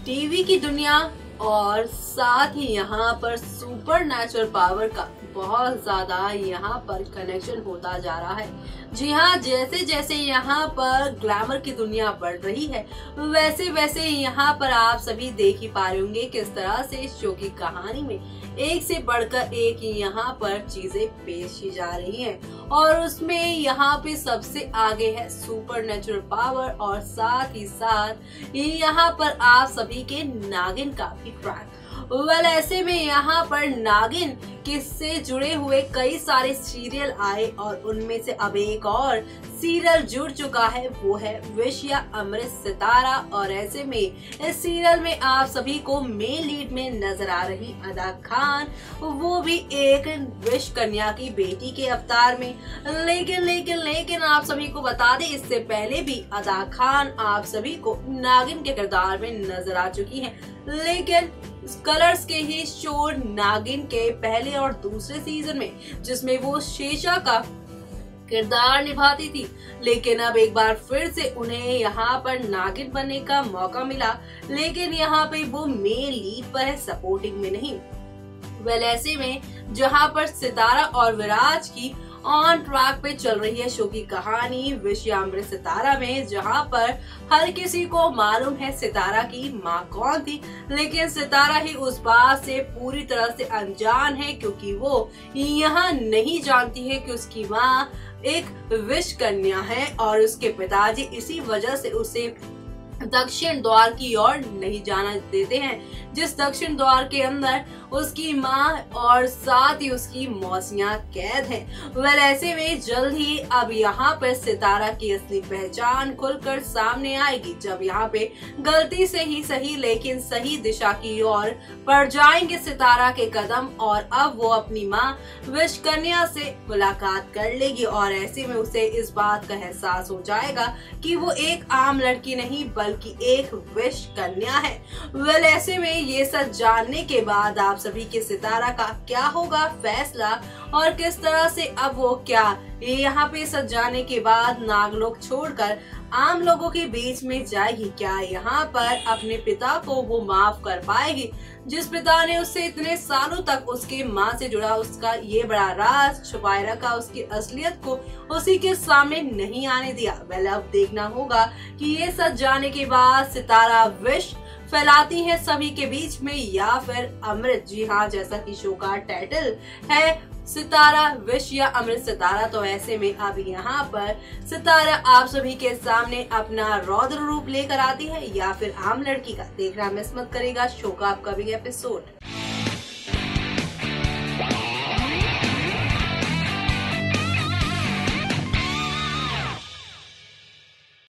TV की दुनिया और साथ ही यहाँ पर सुपर नेचुरल पावर का बहुत ज्यादा यहाँ पर कनेक्शन होता जा रहा है। जी हाँ, जैसे जैसे यहाँ पर ग्लैमर की दुनिया बढ़ रही है वैसे वैसे यहाँ पर आप सभी देख ही पा रहे होंगे किस तरह से इस शो की कहानी में एक से बढ़कर एक यहाँ पर चीजें पेश की जा रही हैं और उसमें यहाँ पे सबसे आगे है सुपर नेचुरल पावर और साथ ही साथ यहाँ पर आप सभी के नागिन का भी ट्रैक। ऐसे में यहाँ पर नागिन किससे जुड़े हुए कई सारे सीरियल आए और उनमें से अब एक और सीरियल जुड़ चुका है, वो है विश या अमृत सितारा। और ऐसे में इस सीरियल में आप सभी को मेन लीड में नजर आ रही अदा खान, वो भी एक विश कन्या की बेटी के अवतार में। लेकिन आप सभी को बता दें, इससे पहले भी अदा खान आप सभी को नागिन के किरदार में नजर आ चुकी है। लेकिन कलर्स के ही शो नागिन के पहले और दूसरे सीजन में जिसमें वो शेषा का किरदार निभाती थी, लेकिन अब एक बार फिर से उन्हें यहाँ पर नागिन बनने का मौका मिला, लेकिन यहाँ पे वो मेन लीड पर है, सपोर्टिंग में नहीं। ऐसे में जहाँ पर सितारा और विराज की ऑन ट्रैक पे चल रही है शो की कहानी विश या अमृत सितारा में, जहां पर हर किसी को मालूम है सितारा की माँ कौन थी, लेकिन सितारा ही उस बात से पूरी तरह से अनजान है क्योंकि वो यहाँ नहीं जानती है कि उसकी माँ एक विश कन्या है और उसके पिताजी इसी वजह से उसे दक्षिण द्वार की ओर नहीं जाना देते हैं, जिस दक्षिण द्वार के अंदर उसकी माँ और साथ ही उसकी मौसियाँ कैद हैं। ऐसे में जल्द ही अब यहाँ पर सितारा की असली पहचान खुलकर सामने आएगी, जब यहाँ पे गलती से ही सही लेकिन सही दिशा की ओर पड़ जाएंगे सितारा के कदम और अब वो अपनी माँ विश कन्या से मुलाकात कर लेगी और ऐसे में उसे इस बात का एहसास हो जाएगा कि वो एक आम लड़की नहीं बल्कि एक विश कन्या है। ऐसे में ये सच जानने के बाद आप सभी के सितारा का क्या होगा फैसला और किस तरह से अब वो क्या यहाँ पे सच जाने के बाद नागलोक छोड़कर आम लोगों के बीच में जाएगी, क्या यहाँ पर अपने पिता को वो माफ कर पाएगी जिस पिता ने उससे इतने सालों तक उसके माँ से जुड़ा उसका ये बड़ा राज छुपाए रखा, उसकी असलियत को उसी के सामने नहीं आने दिया। अब देखना होगा कि ये सच जाने के बाद सितारा विश फैलाती है सभी के बीच में या फिर अमृत। जी हाँ, जैसा कि शो का टाइटल है सितारा विश या अमृत सितारा, तो ऐसे में अब यहाँ पर सितारा आप सभी के सामने अपना रौद्र रूप लेकर आती है या फिर आम लड़की का। देखना मिस मत करेगा शो का अपकमिंग एपिसोड।